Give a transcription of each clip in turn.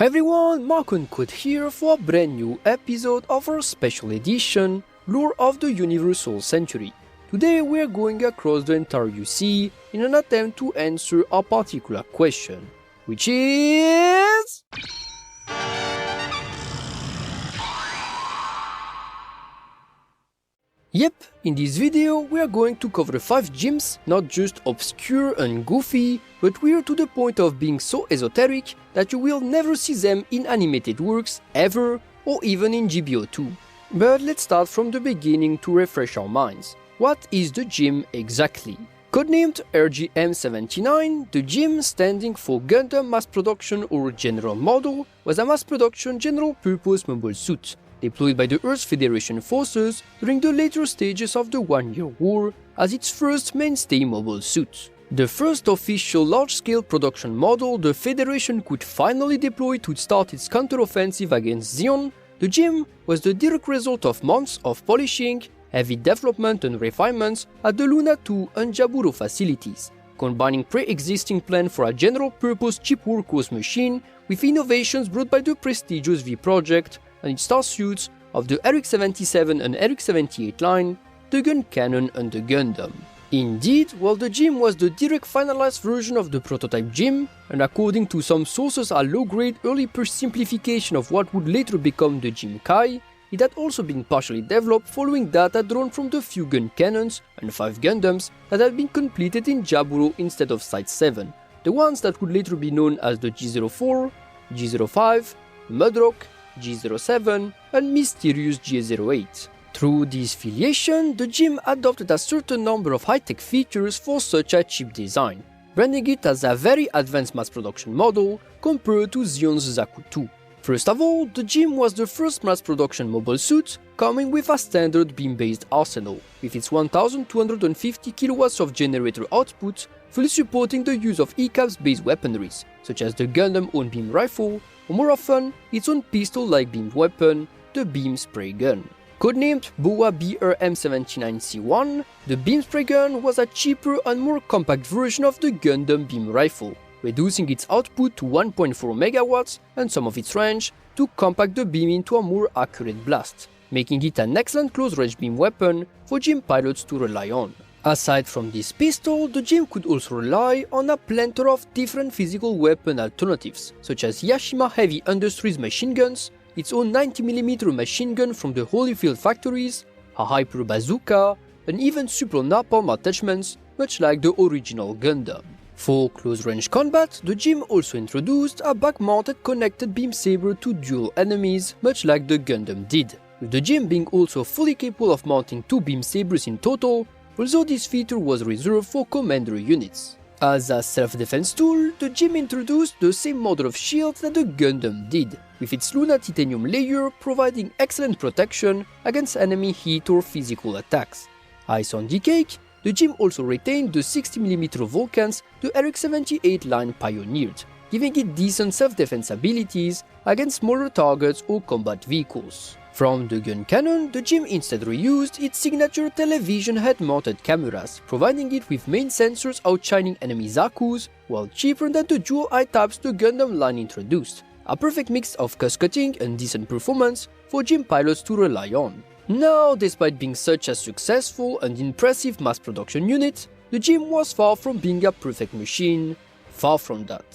Hi everyone, Mark and Code here for a brand new episode of our special edition, Lore of the Universal Century. Today we are going across the entire UC in an attempt to answer a particular question, which is... Yep, in this video we are going to cover 5 GMs, not just obscure and goofy, but weird to the point of being so esoteric that you will never see them in animated works ever, or even in GBO2. But let's start from the beginning to refresh our minds. What is the GM exactly? Codenamed RGM-79, the GM, standing for Gundam Mass Production or General Model, was a mass production general-purpose mobile suit deployed by the Earth Federation forces during the later stages of the One-Year War as its first mainstay mobile suit. The first official large-scale production model the Federation could finally deploy to start its counteroffensive against Zeon, the GM was the direct result of months of polishing, heavy development and refinements at the Luna 2 and Jaburo facilities, combining pre-existing plan for a general-purpose cheap workhorse machine with innovations brought by the prestigious V project and its star suits of the RX-77 and RX-78 line, the gun cannon and the Gundam. Indeed, while the GM was the direct finalized version of the prototype GM, and according to some sources a low-grade early push simplification of what would later become the GM Kai, it had also been partially developed following data drawn from the few gun cannons and 5 Gundams that had been completed in Jaburo instead of Site 7, the ones that would later be known as the G04, G05, Mudrock, G07 and Mysterious G08. Through this filiation, the GM adopted a certain number of high-tech features for such a cheap design, branding it as a very advanced mass production model compared to Zeon's Zaku 2. First of all, the GM was the first mass production mobile suit coming with a standard beam-based arsenal, with its 1250 kilowatts of generator output, fully supporting the use of ECAPS-based weaponries, such as the Gundam own beam rifle, or more often, its own pistol-like beamed weapon, the beam spray gun. Codenamed BOA BRM-79C1, the beam spray gun was a cheaper and more compact version of the Gundam beam rifle, reducing its output to 1.4 megawatts and some of its range to compact the beam into a more accurate blast, making it an excellent close-range beam weapon for GM pilots to rely on. Aside from this pistol, the GM could also rely on a plethora of different physical weapon alternatives, such as Yashima Heavy Industries machine guns, its own 90mm machine gun from the Holyfield factories, a hyper bazooka, and even super napalm attachments, much like the original Gundam. For close-range combat, the GM also introduced a back-mounted connected beam saber to duel enemies, much like the Gundam did, with the GM being also fully capable of mounting 2 beam sabers in total, although this feature was reserved for commander units. As a self-defense tool, the GM introduced the same model of shield that the Gundam did, with its Luna titanium layer providing excellent protection against enemy heat or physical attacks. Ice on the cake, the GM also retained the 60mm Vulcans the RX-78 line pioneered, giving it decent self-defense abilities against smaller targets or combat vehicles. From the gun cannon, the GM instead reused its signature television head-mounted cameras, providing it with main sensors outshining enemy Zakus, while cheaper than the dual eye tabs the Gundam line introduced, a perfect mix of cost-cutting and decent performance for GM pilots to rely on. Now, despite being such a successful and impressive mass production unit, the GM was far from being a perfect machine, far from that.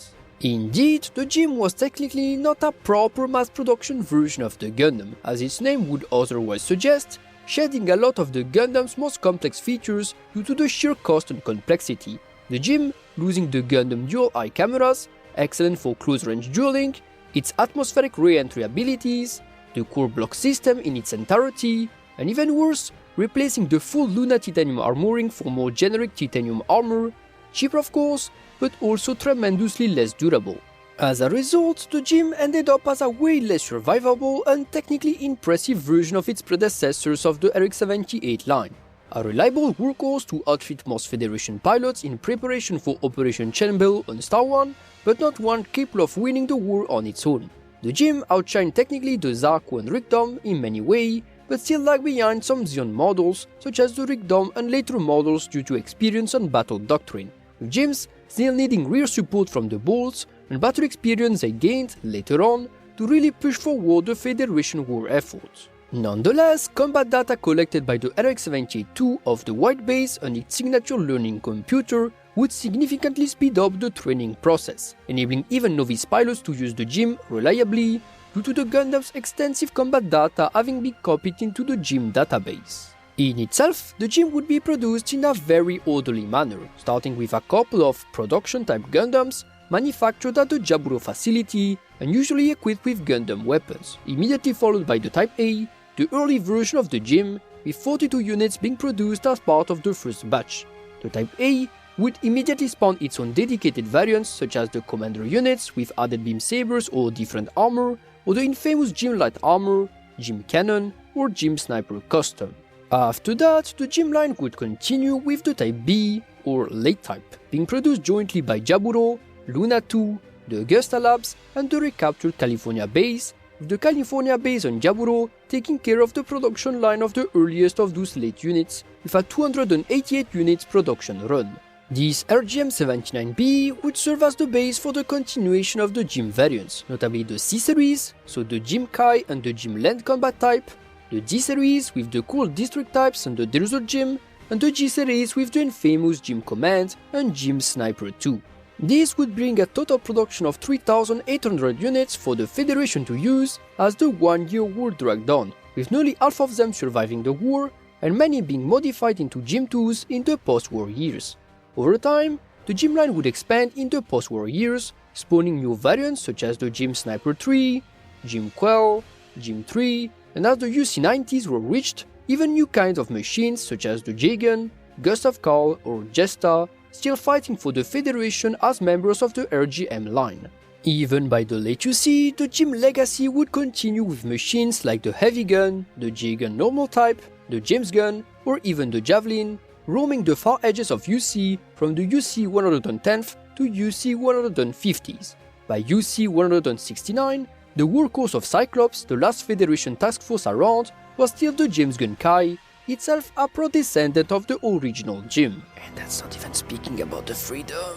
Indeed, the GM was technically not a proper mass production version of the Gundam, as its name would otherwise suggest, shedding a lot of the Gundam's most complex features due to the sheer cost and complexity, the GM losing the Gundam dual-eye cameras, excellent for close-range dueling, its atmospheric re-entry abilities, the core block system in its entirety, and even worse, replacing the full Luna titanium armoring for more generic titanium armor, cheaper of course, but also tremendously less durable. As a result, the GM ended up as a way less survivable and technically impressive version of its predecessors of the RX-78 line, a reliable workhorse to outfit most Federation pilots in preparation for Operation Chainbell on Star One, but not one capable of winning the war on its own. The GM outshined technically the Zaku and Rigdom in many ways, but still lag behind some Zeon models, such as the Rigdom and later models due to experience and battle doctrine, with GMs still needing rear support from the bolts and battle experience they gained later on to really push forward the Federation war efforts. Nonetheless, combat data collected by the RX-78-2 of the White Base and its signature learning computer would significantly speed up the training process, enabling even novice pilots to use the GM reliably due to the Gundam's extensive combat data having been copied into the GM database. In itself, the GM would be produced in a very orderly manner, starting with a couple of production-type Gundams manufactured at the Jaburo facility and usually equipped with Gundam weapons, immediately followed by the Type A, the early version of the GM, with 42 units being produced as part of the first batch. The Type A would immediately spawn its own dedicated variants such as the Commander units with added beam sabers or different armor, or the infamous GM Light Armor, GM Cannon, or GM Sniper Custom. After that, the GM line would continue with the Type B, or Late Type, being produced jointly by Jaburo, Luna 2, the Augusta Labs, and the recaptured California base, with the California base on Jaburo taking care of the production line of the earliest of those late units, with a 288 units production run. This RGM-79B would serve as the base for the continuation of the GM variants, notably the C-Series, so the GM Kai and the GM Land Combat Type, the D-Series with the cool District Types and the Desert GM, and the G-Series with the infamous GM Command and GM Sniper 2. This would bring a total production of 3,800 units for the Federation to use as the one-year war dragged on, with nearly half of them surviving the war and many being modified into GM2s in the post-war years. Over time, the GM line would expand in the post-war years, spawning new variants such as the GM Sniper 3, GM Quell, GM 3, and as the UC-90s were reached, even new kinds of machines such as the J-Gun, Gustav Karl, or Jesta, still fighting for the Federation as members of the RGM line. Even by the late UC, the GM legacy would continue with machines like the Heavy Gun, the J-Gun Normal Type, the James Gun, or even the Javelin, roaming the far edges of UC from the UC 110th to UC 150s. By UC 169, the workhorse of Cyclops, the last Federation task force around, was still the James Gun Kai, itself a pro-descendant of the original GM. And that's not even speaking about the freedom.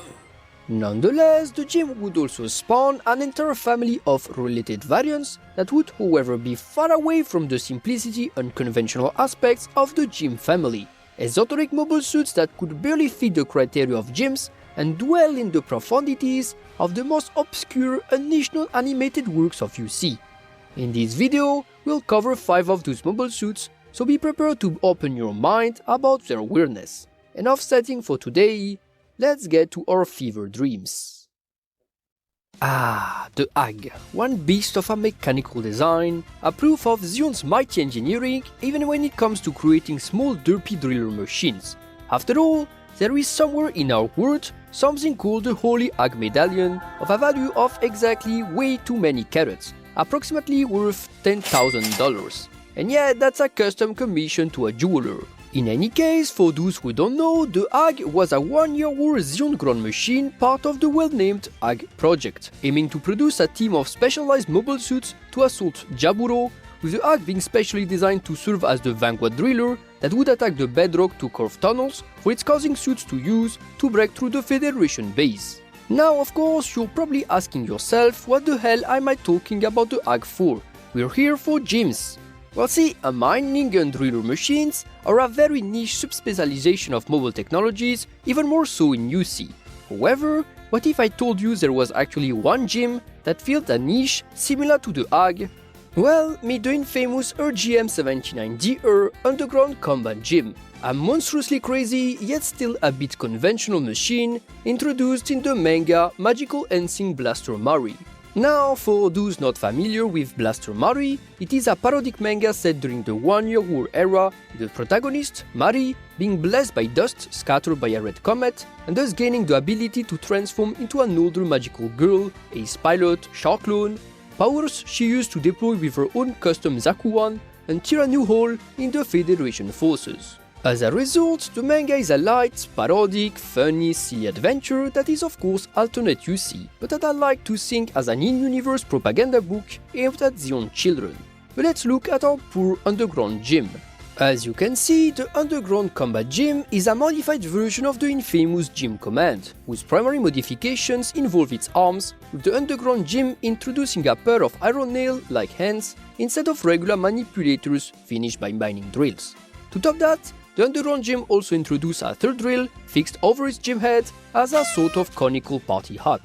Nonetheless, the GM would also spawn an entire family of related variants that would, however, be far away from the simplicity and conventional aspects of the GM family. Esoteric mobile suits that could barely fit the criteria of GMs and dwell in the profundities of the most obscure and niche non-animated works of UC. In this video, we'll cover 5 of those mobile suits, so be prepared to open your mind about their weirdness. Enough setting for today, let's get to our fever dreams. The AG, one beast of a mechanical design, a proof of Zion's mighty engineering even when it comes to creating small derpy driller machines. After all, there is somewhere in our world something called the Holy AG Medallion of a value of exactly way too many carats, approximately worth $10,000. And yeah, that's a custom commission to a jeweler. In any case, for those who don't know, the AG was a one-year war Zion ground machine part of the well-named AG project, aiming to produce a team of specialized mobile suits to assault Jaburo, with the AG being specially designed to serve as the vanguard driller that would attack the bedrock to carve tunnels for its causing suits to use to break through the Federation base. Now, of course, you're probably asking yourself what the hell am I talking about the AG for? We're here for GMs. Well, see, mining and driller machines are a very niche subspecialization of mobile technologies, even more so in UC. However, what if I told you there was actually one GM that filled a niche similar to the AG? Well, meet the infamous RGM-79DR Underground Combat GM, a monstrously crazy yet still a bit conventional machine introduced in the manga Magical Ensign Blaster Mari. Now, for those not familiar with Blaster Mari, it is a parodic manga set during the one-year war era, with the protagonist, Mari, being blessed by dust scattered by a red comet, and thus gaining the ability to transform into an older magical girl, ace pilot, shark clone, powers she used to deploy with her own custom Zakuwan and tear a new hole in the Federation forces. As a result, the manga is a light, parodic, funny, silly adventure that is of course alternate UC, but that I like to think as an in-universe propaganda book aimed at Zion children. But let's look at our poor underground GM. As you can see, the Underground Combat Gym is a modified version of the infamous Gym Command, whose primary modifications involve its arms, with the Underground Gym introducing a pair of iron nail-like hands instead of regular manipulators finished by mining drills. To top that, the Underground Gym also introduced a third drill fixed over its gym head as a sort of conical party hat.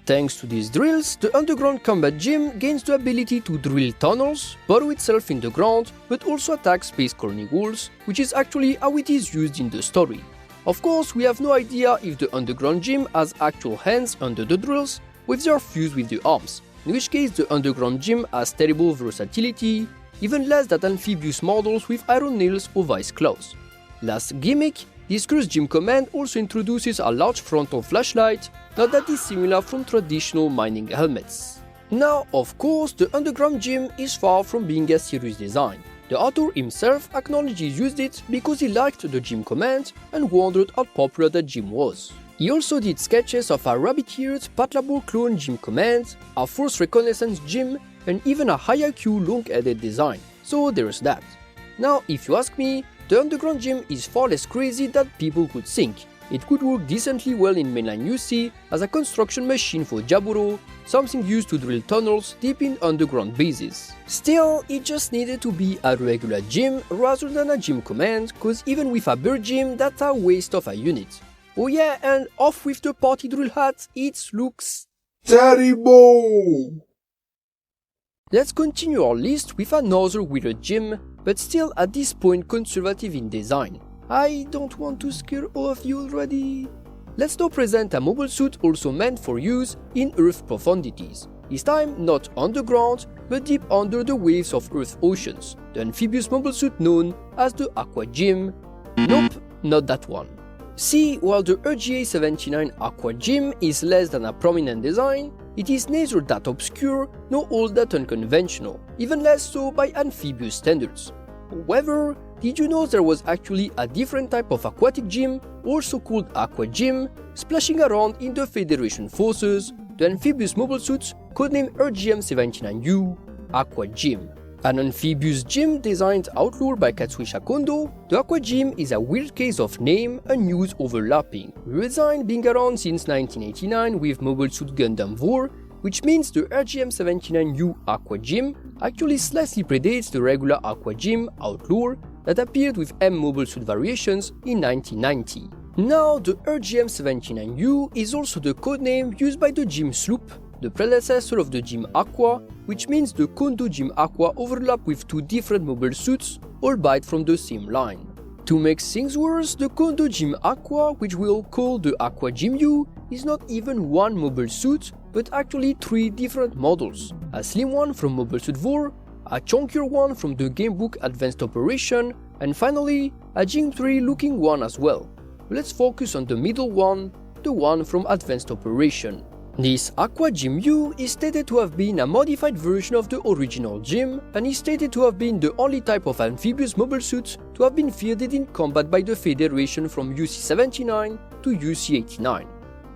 Thanks to these drills, the Underground Combat Gym gains the ability to drill tunnels, burrow itself in the ground, but also attack space colony walls, which is actually how it is used in the story. Of course, we have no idea if the Underground Gym has actual hands under the drills, or if they are fused with the arms, in which case the Underground Gym has terrible versatility, even less than amphibious models with iron nails or vice claws. Last gimmick, this cursed Gym Command also introduces a large frontal flashlight, not that dissimilar from traditional mining helmets. Now, of course, the Underground Gym is far from being a serious design. The author himself acknowledged he used it because he liked the Gym Command and wondered how popular that gym was. He also did sketches of a rabbit-eared Patlabor clone Gym Command, a Force Reconnaissance Gym, and even a high IQ long-headed design, so there's that. Now, if you ask me, the Underground Gym is far less crazy than people would think. It could work decently well in mainline UC as a construction machine for Jaburo, something used to drill tunnels deep in underground bases. Still, it just needed to be a regular gym rather than a Gym Command, cause even with a bird gym, that's a waste of a unit. Oh yeah, and off with the party drill hat, it looks terrible! Let's continue our list with another weird gym, but still at this point conservative in design. I don't want to scare all of you already. Let's now present a mobile suit also meant for use in Earth profundities. This time not underground, but deep under the waves of Earth oceans, the amphibious mobile suit known as the Aqua GM. Nope, not that one. See, while the RGA-79 Aqua GM is less than a prominent design, it is neither that obscure nor all that unconventional, even less so by amphibious standards. However, did you know there was actually a different type of aquatic gym, also called Aqua GM, splashing around in the Federation forces, the amphibious mobile suits codenamed GM-79U Aqua GM. An amphibious gym designed outlaw by Katsuhisa Kondo, the Aqua GM is a weird case of name and use overlapping, with design being around since 1989 with Mobile Suit Gundam Lore, which means the GM-79U Aqua GM actually slightly predates the regular Aqua GM Outlaw that appeared with M Mobile Suit variations in 1990. Now, the GM-79U is also the codename used by the Gym Sloop, the predecessor of the Gym Aqua, which means the Kondo Gym Aqua overlap with two different mobile suits, albeit from the same line. To make things worse, the Kondo Gym Aqua, which we'll call the Aqua GM-U, is not even one mobile suit, but actually three different models. A slim one from Mobile Suit Lore, a chunkier one from the gamebook Advanced Operation, and finally, a Gym 3 looking one as well. Let's focus on the middle one, the one from Advanced Operation. This Aqua GM-U is stated to have been a modified version of the original gym, and is stated to have been the only type of amphibious mobile suit to have been fielded in combat by the Federation from UC-79 to UC-89.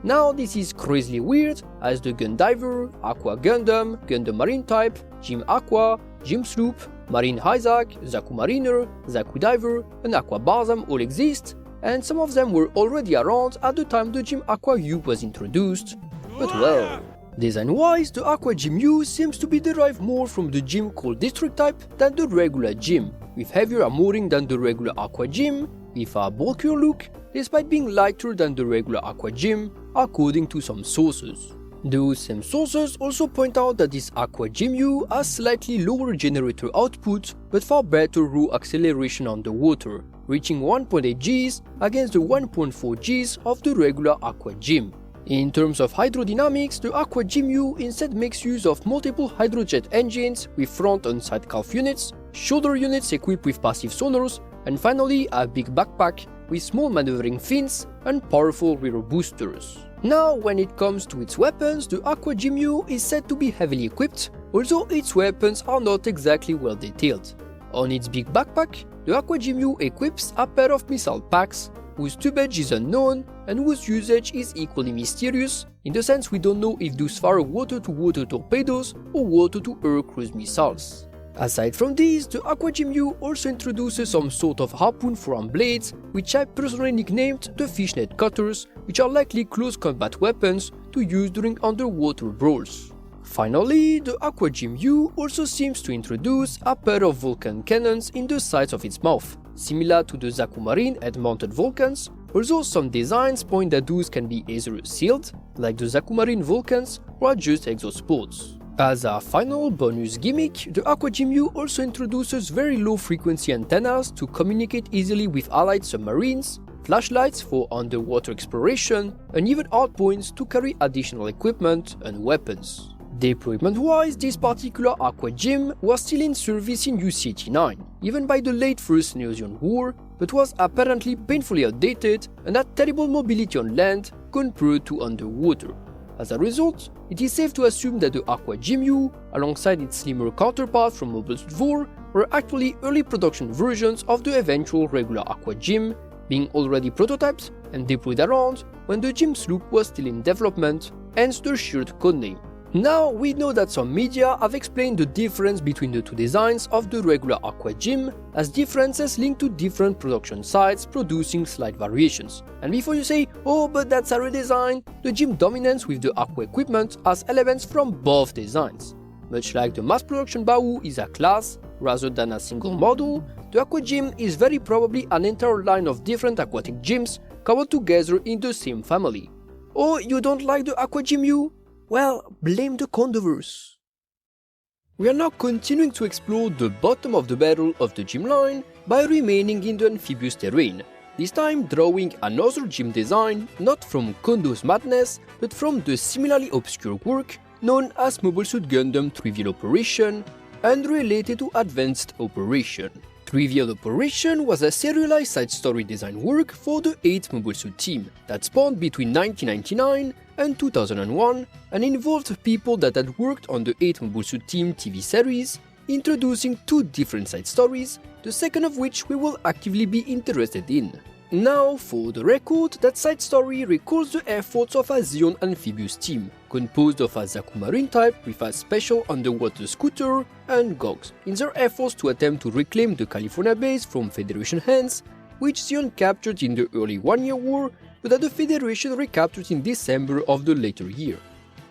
Now this is crazily weird, as the Gundiver, Aqua Gundam, Gundam Marine Type, Gym Aqua, Gym Sloop, Marine Isaac, Zaku Mariner, Zaku Diver, and Aqua Balsam all exist, and some of them were already around at the time the Gym Aqua U was introduced. But well, design-wise, the Aqua GM-U seems to be derived more from the gym called District Type than the regular gym, with heavier armoring than the regular Aqua GM, with a bulkier look, despite being lighter than the regular Aqua GM, according to some sources. Those same sources also point out that this Aqua GM-U has slightly lower generator output, but far better raw acceleration underwater, reaching 1.8 Gs against the 1.4 Gs of the regular Aqua GM. In terms of hydrodynamics, the Aqua GM-U instead makes use of multiple hydrojet engines with front and side calf units, shoulder units equipped with passive sonars, and finally a big backpack with small maneuvering fins and powerful rear boosters. Now, when it comes to its weapons, the Aqua GM-U is said to be heavily equipped, although its weapons are not exactly well detailed. On its big backpack, the Aqua GM-U equips a pair of missile packs, whose tubage is unknown and whose usage is equally mysterious, in the sense we don't know if those fire water-to-water torpedoes or water-to-air cruise missiles. Aside from these, the Aqua GM-U also introduces some sort of harpoon forearm blades, which I personally nicknamed the fishnet cutters, which are likely close combat weapons to use during underwater brawls. Finally, the Aqua GM-U also seems to introduce a pair of Vulcan cannons in the sides of its mouth, similar to the Zakumarin head-mounted Vulcans, although some designs point that those can be either sealed, like the Zakumarin Vulcans, or just exhaust ports. As a final bonus gimmick, the Aqua GM-U also introduces very low-frequency antennas to communicate easily with allied submarines, flashlights for underwater exploration, and even hardpoints to carry additional equipment and weapons. Deployment-wise, this particular Aqua GM was still in service in UC-89, even by the late First Neo-Zeon War, but was apparently painfully outdated and had terrible mobility on land compared to underwater. As a result, it is safe to assume that the Aqua GM-U, alongside its slimmer counterpart from Mobile Suit 4, were actually early production versions of the eventual regular Aqua GM, being already prototyped and deployed around when the GM sloop was still in development, hence the shared codename. Now, we know that some media have explained the difference between the two designs of the regular Aqua GM as differences linked to different production sites producing slight variations. And before you say, oh, but that's a redesign, the GM dominance with the Aqua equipment has elements from both designs. Much like the mass production Bawu is a class rather than a single model, the Aqua GM is very probably an entire line of different aquatic GMs coupled together in the same family. Oh, you don't like the Aqua GM-U? Well, blame the Condoverse. We are now continuing to explore the bottom of the barrel of the GM line by remaining in the amphibious terrain, this time drawing another GM design not from Kondo's madness, but from the similarly obscure work known as Mobile Suit Gundam Trivial Operation, and related to Advanced Operation. Trivial Operation was a serialized side story design work for the 8th Mobile Suit team that spawned between 1999 and 2001 and involved people that had worked on the 8th Mobile Suit team TV series, introducing two different side stories, the second of which we will actively be interested in. Now, for the record, that side story recalls the efforts of a Zeon amphibious team, composed of a Zakumarin type with a special underwater scooter and Gogs, in their efforts to attempt to reclaim the California base from Federation hands, which Zeon captured in the early one-year war, but that the Federation recaptured in December of the later year.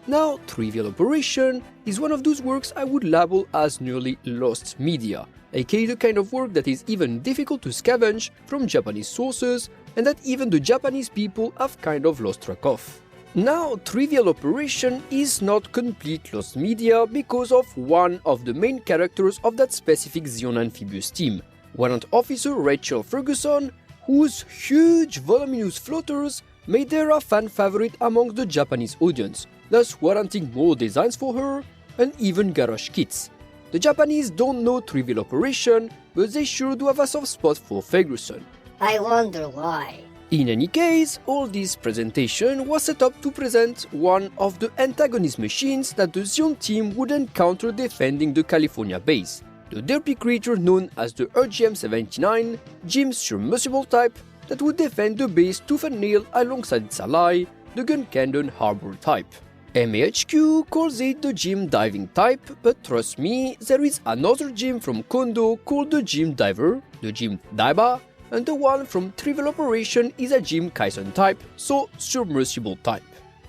Now, Trivial Operation is one of those works I would label as nearly lost media, aka the kind of work that is even difficult to scavenge from Japanese sources and that even the Japanese people have kind of lost track of. Now, Trivial Operation is not complete lost media because of one of the main characters of that specific Zeon amphibious team, Warrant Officer Rachel Ferguson, whose huge voluminous floaters made her a fan favorite among the Japanese audience, thus warranting more designs for her and even garage kits. The Japanese don't know Trivial Operation, but they sure do have a soft spot for Ferguson. I wonder why. In any case, all this presentation was set up to present one of the antagonist machines that the Zeon team would encounter defending the California base, the derpy creature known as the RGM-79, GM's Submersible Type, that would defend the base tooth and nail alongside its ally, the Gun Cannon Harbor Type. MAHQ calls it the GM Diving Type, but trust me, there is another GM from Kondo called the GM Diver, the GM Daiba, and the one from Trivial Operation is a GM Kaisen Type, so Submersible Type.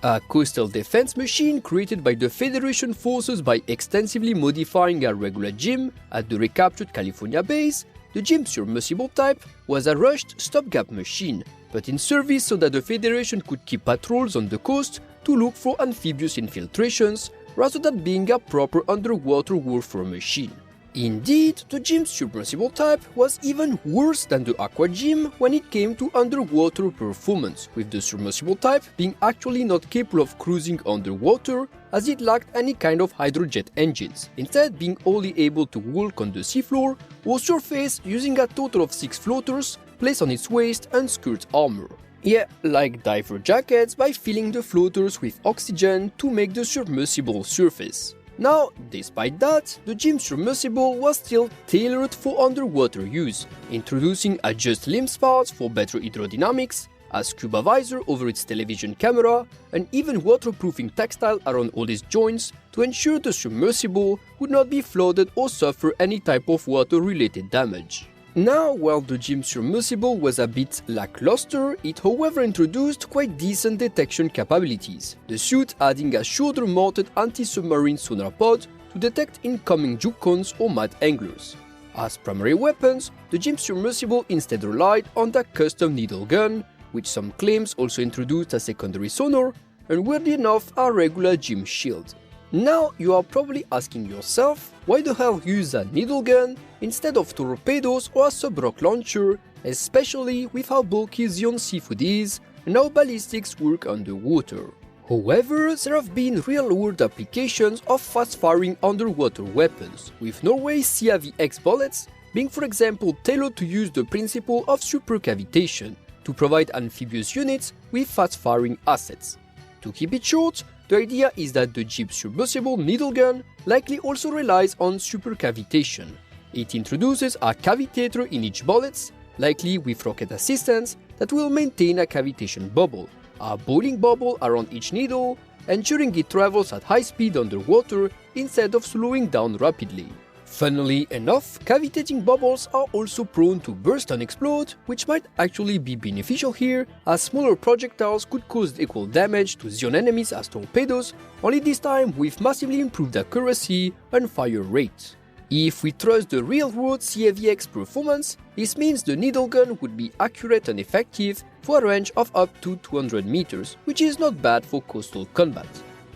A coastal defense machine created by the Federation forces by extensively modifying a regular GM at the recaptured California base, the GM Submersible Type was a rushed stopgap machine, but in service so that the Federation could keep patrols on the coast to look for amphibious infiltrations rather than being a proper underwater warfare machine. Indeed, the GM Submersible Type was even worse than the Aqua GM when it came to underwater performance, with the Submersible Type being actually not capable of cruising underwater as it lacked any kind of hydrojet engines, instead being only able to walk on the seafloor or surface using a total of 6 floaters placed on its waist and skirt armor. Yeah, like diver jackets by filling the floaters with oxygen to make the submersible surface. Now, despite that, the GM Submersible was still tailored for underwater use, introducing adjust limb parts for better hydrodynamics, a scuba visor over its television camera, and even waterproofing textile around all its joints to ensure the submersible would not be flooded or suffer any type of water-related damage. Now, while the GM submersible was a bit lackluster, it however introduced quite decent detection capabilities, the suit adding a shoulder-mounted anti-submarine sonar pod to detect incoming jukons or mad anglers. As primary weapons, the GM submersible instead relied on the custom needle gun, which some claims also introduced a secondary sonar, and weirdly enough a regular GM shield. Now you are probably asking yourself, why the hell use a needle gun instead of torpedoes or a sub-rock launcher, especially with how bulky Zeon Seafood is and how ballistics work underwater. However, there have been real-world applications of fast-firing underwater weapons, with Norway's CAV-X bullets being for example tailored to use the principle of supercavitation to provide amphibious units with fast-firing assets. To keep it short, the idea is that the GM submersible needle gun likely also relies on supercavitation. It introduces a cavitator in each bullet, likely with rocket assistance, that will maintain a cavitation bubble, a boiling bubble around each needle, ensuring it travels at high speed underwater instead of slowing down rapidly. Funnily enough, cavitating bubbles are also prone to burst and explode, which might actually be beneficial here, as smaller projectiles could cause equal damage to Zeon enemies as torpedoes, only this time with massively improved accuracy and fire rate. If we trust the real-world CAV-X performance, this means the needle gun would be accurate and effective for a range of up to 200 meters, which is not bad for coastal combat.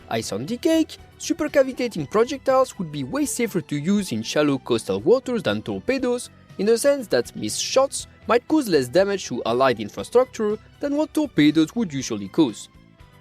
Ice on the cake, supercavitating projectiles would be way safer to use in shallow coastal waters than torpedoes, in the sense that missed shots might cause less damage to allied infrastructure than what torpedoes would usually cause.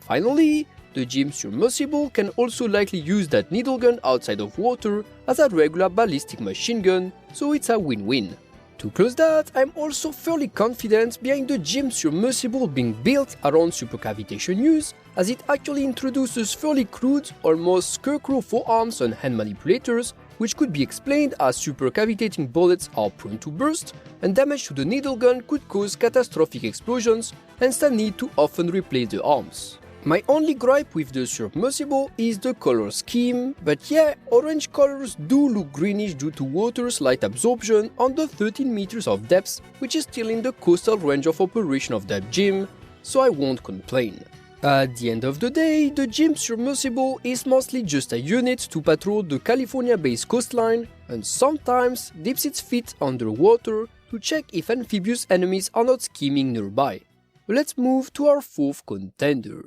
Finally, the GM submersible can also likely use that needle gun outside of water as a regular ballistic machine gun, so it's a win-win. To close that, I'm also fairly confident behind the GM submersible being built around supercavitation use, as it actually introduces fairly crude, almost scarecrow forearms and hand manipulators, which could be explained as supercavitating bullets are prone to burst, and damage to the needle gun could cause catastrophic explosions, hence the need to often replace the arms. My only gripe with the submersible is the color scheme, but yeah, orange colors do look greenish due to water's light absorption under 13 meters of depth, which is still in the coastal range of operation of that GM, so I won't complain. At the end of the day, the GM submersible is mostly just a unit to patrol the California-based coastline, and sometimes dips its feet underwater to check if amphibious enemies are not scheming nearby. Let's move to our fourth contender.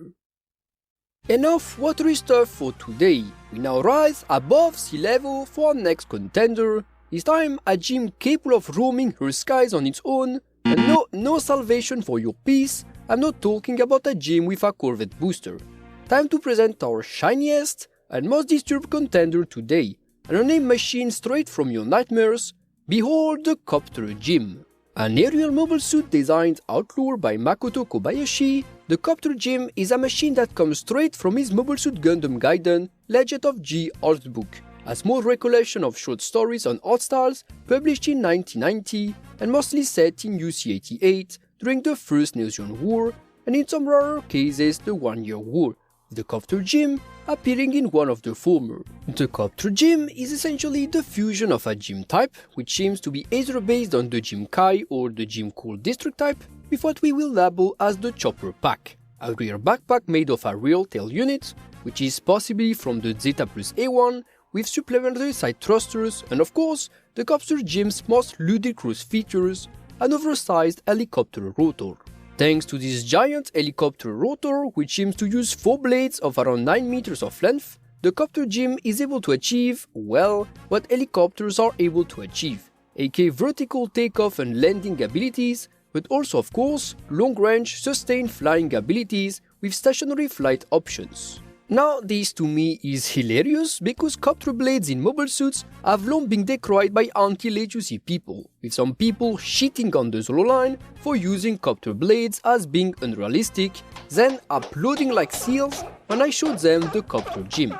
Enough watery stuff for today. We now rise above sea level for our next contender, this time a GM capable of roaming her skies on its own, and no salvation for your peace, I'm not talking about a GM with a Corvette booster. Time to present our shiniest and most disturbed contender today, an unnamed machine straight from your nightmares. Behold the Copter GM. An aerial mobile suit designed outlaw by Makoto Kobayashi, the Copter GM is a machine that comes straight from his Mobile Suit Gundam Gaiden Legend of G art book, a small recollection of short stories on art styles published in 1990 and mostly set in UC-88 during the First Neo-Zeon War and in some rarer cases the One-Year War, with the Copter GM appearing in one of the former. The Copter GM is essentially the fusion of a GM type, which seems to be either based on the GM Kai or the GM Core District type, with what we will label as the Chopper Pack, a rear backpack made of a real tail unit, which is possibly from the Zeta Plus A1, with supplementary side thrusters, and of course, the Copter GM's most ludicrous features, an oversized helicopter rotor. Thanks to this giant helicopter rotor, which seems to use 4 blades of around 9 meters of length, the Copter GM is able to achieve, well, what helicopters are able to achieve, aka vertical takeoff and landing abilities, but also of course, long-range, sustained flying abilities with stationary flight options. Now this to me is hilarious because copter blades in mobile suits have long been decried by anti-late UC people, with some people shitting on the Zolo line for using copter blades as being unrealistic, then applauding like seals when I showed them the Copter GM.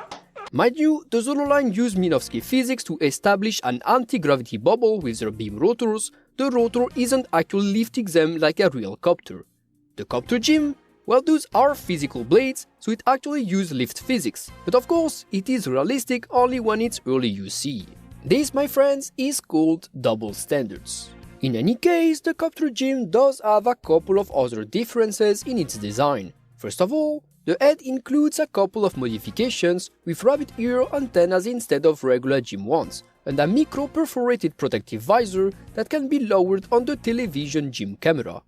Mind you, the Zolo line used Minovsky physics to establish an anti-gravity bubble with their beam rotors. The rotor isn't actually lifting them like a real copter. The Copter GM, well, those are physical blades, so it actually uses lift physics, but of course it is realistic only when it's early UC. This, my friends, is called double standards. In any case, the Copter GM does have a couple of other differences in its design. First of all, the head includes a couple of modifications with rabbit ear antennas instead of regular GM ones, and a micro-perforated protective visor that can be lowered on the television GM camera.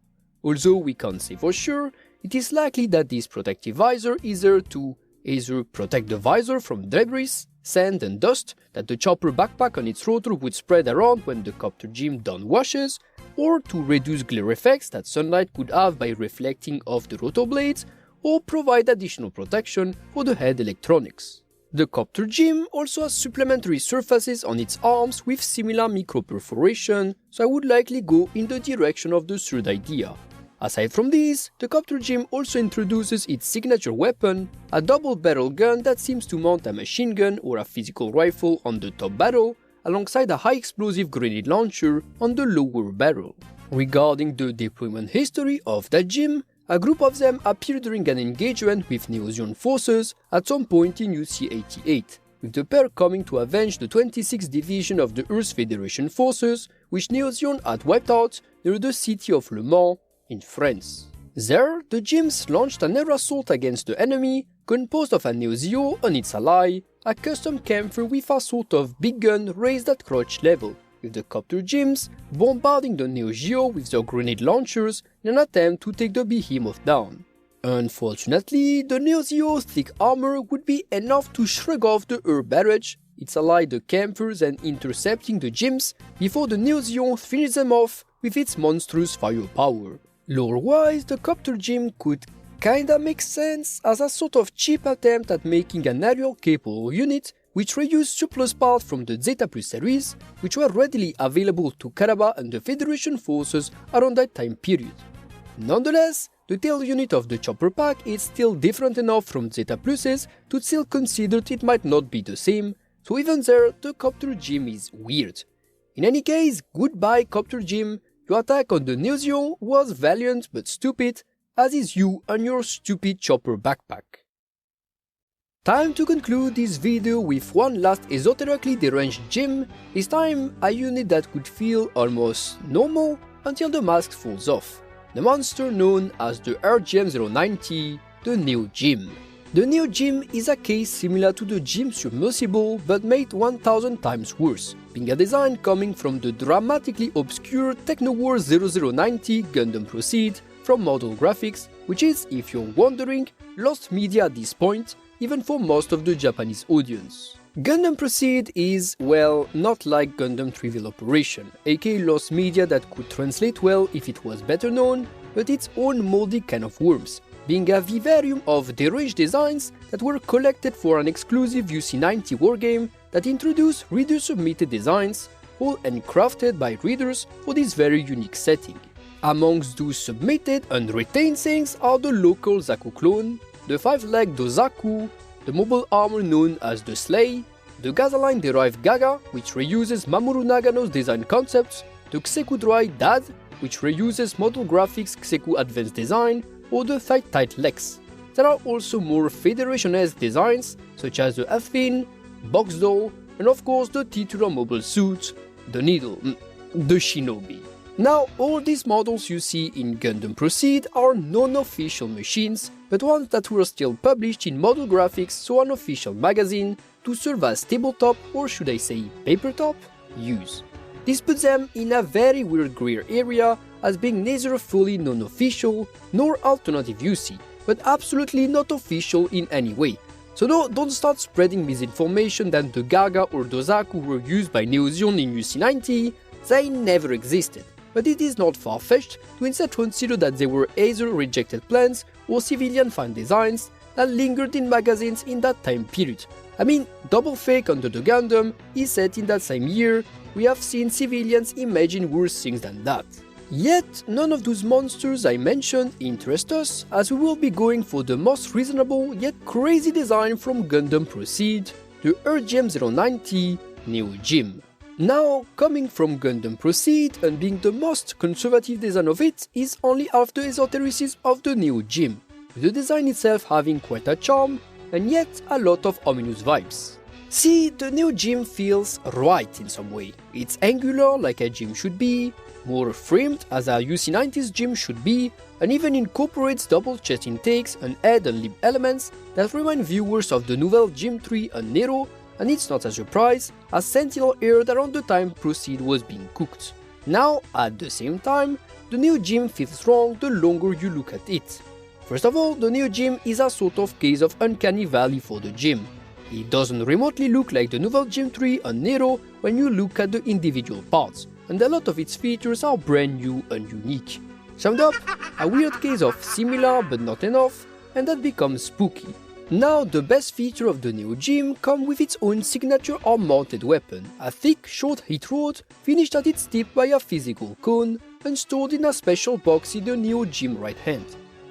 Although we can't say for sure, it is likely that this protective visor is there to either protect the visor from debris, sand and dust that the chopper backpack on its rotor would spread around when the Copter GM downwashes, or to reduce glare effects that sunlight could have by reflecting off the rotor blades, or provide additional protection for the head electronics. The Copter GM also has supplementary surfaces on its arms with similar micro-perforation, so I would likely go in the direction of the third idea. Aside from these, the Copter GM also introduces its signature weapon, a double-barrel gun that seems to mount a machine gun or a physical rifle on the top barrel, alongside a high-explosive grenade launcher on the lower barrel. Regarding the deployment history of that GM, a group of them appeared during an engagement with Neo-Zeon forces at some point in UC-88, with the pair coming to avenge the 26th Division of the Earth Federation forces, which Neo-Zeon had wiped out near the city of Le Mans in France. There, the GMs launched an air assault against the enemy, composed of a Neo-Zeo and its ally, a custom camper with a sort of big gun raised at crotch level, with the Copter GMs bombarding the Neo-Geo with their grenade launchers in an attempt to take the behemoth down. Unfortunately, the Neo-Zeo's thick armor would be enough to shrug off the air barrage, its ally the campers and intercepting the GMs before the Neo-Zeo finished them off with its monstrous firepower. Lore-wise, the Copter GM could kinda make sense as a sort of cheap attempt at making an aerial-capable unit which reused surplus parts from the Zeta Plus series, which were readily available to Karaba and the Federation forces around that time period. Nonetheless, the tail unit of the chopper pack is still different enough from Zeta Pluses to still consider it might not be the same, so even there, the Copter GM is weird. In any case, goodbye Copter GM. Your attack on the Neo-Zeo was valiant but stupid, as is you and your stupid chopper backpack. Time to conclude this video with one last esoterically deranged GM, this time a unit that could feel almost normal until the mask falls off. The monster known as the RGM-090, the Neo GM. The Neo GM is a case similar to the GM Submersible but made 1000 times worse, being a design coming from the dramatically obscure Technowar 0090 Gundam Proceed from Model Graphics, which is, if you're wondering, lost media at this point, even for most of the Japanese audience. Gundam Proceed is, well, not like Gundam Trivial Operation, aka lost media that could translate well if it was better known, but its own moldy can of worms, being a vivarium of deranged designs that were collected for an exclusive UC-90 wargame that introduced reader-submitted designs, all handcrafted by readers for this very unique setting. Amongst those submitted and retained things are the local Zaku clone, the 5-legged Dozaku, the mobile armor known as the Slay, the Gasoline-derived Gaga, which reuses Mamoru Nagano's design concepts, the Kseku-derived Dad, which reuses Model Graphics' Kseku Advanced design, or the Tight Lex. There are also more Federation-esque designs, such as the Afin, Box Doll, and of course the titular mobile suit, the Needle, the Shinobi. Now, all these models you see in Gundam Proceed are non-official machines, but ones that were still published in Model Graphics, so an official magazine, to serve as tabletop, or should I say papertop, use. This puts them in a very weird gray area, as being neither fully non-official nor alternative UC, but absolutely not official in any way. So no, don't start spreading misinformation that the Gaga or Dozaku were used by Neo-Zeon in UC-90, they never existed. But it is not far-fetched to instead consider that they were either rejected plans or civilian fan designs that lingered in magazines in that time period. I mean, Double Fake Under the Gundam is set in that same year. We have seen civilians imagine worse things than that. Yet, none of those monsters I mentioned interest us, as we will be going for the most reasonable yet crazy design from Gundam Proceed, the RGM-090 Neo GM. Now, coming from Gundam Proceed and being the most conservative design of it is only half the esotericism of the Neo Gym, with the design itself having quite a charm and yet a lot of ominous vibes. See, the Neo Gym feels right in some way. It's angular like a gym should be, more framed as a UC90s gym should be, and even incorporates double chest intakes and head and limb elements that remind viewers of the novel Gym 3 and Nero, and it's not a surprise, as Sentinel aired around the time Proceed was being cooked. Now, at the same time, the Neo Gym feels wrong the longer you look at it. First of all, the Neo Gym is a sort of case of uncanny valley for the gym. It doesn't remotely look like the novel Gym 3 and Nero when you look at the individual parts, and a lot of its features are brand new and unique. Summed up, a weird case of similar but not enough, and that becomes spooky. Now, the best feature of the Neo Gym comes with its own signature arm-mounted weapon, a thick, short hit rod finished at its tip by a physical cone and stored in a special box in the Neo Gym right hand.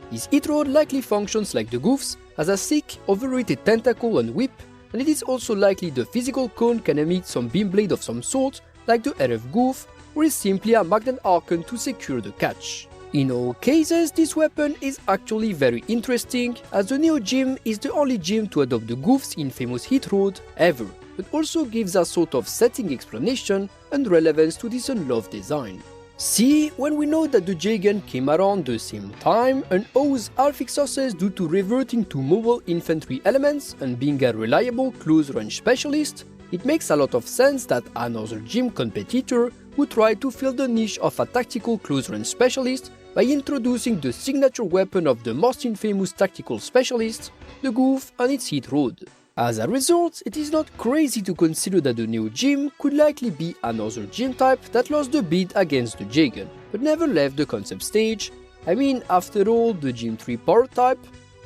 This hit rod likely functions like the Goof's as a sick, overrated tentacle and whip, and it is also likely the physical cone can emit some beam blade of some sort, like the RF Goof, or is simply a magnet archon to secure the catch. In all cases, this weapon is actually very interesting, as the Neo Gym is the only gym to adopt the Goof's infamous hit rod ever, but also gives a sort of setting explanation and relevance to this unloved design. See, when we know that the J-Gun came around the same time and owes half its success due to reverting to mobile infantry elements and being a reliable close-range specialist, it makes a lot of sense that another gym competitor would try to fill the niche of a tactical close-range specialist by introducing the signature weapon of the most infamous tactical specialist, the Goof and its hit rod. As a result, it is not crazy to consider that the Neo Gym could likely be another gym type that lost the bid against the J-Gun, but never left the concept stage. I mean, after all, the Gym 3 power type,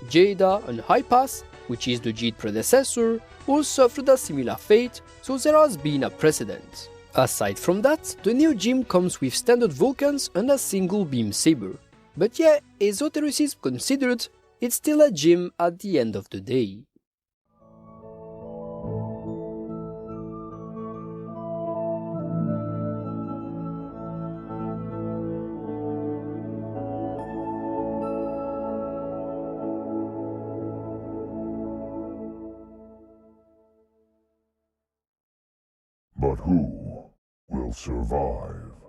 Jada and High Pass, which is the JIT predecessor, all suffered a similar fate, so there has been a precedent. Aside from that, the Neo Gym comes with standard Vulcans and a single beam saber. But yeah, esotericism considered, it's still a gym at the end of the day. But who will survive?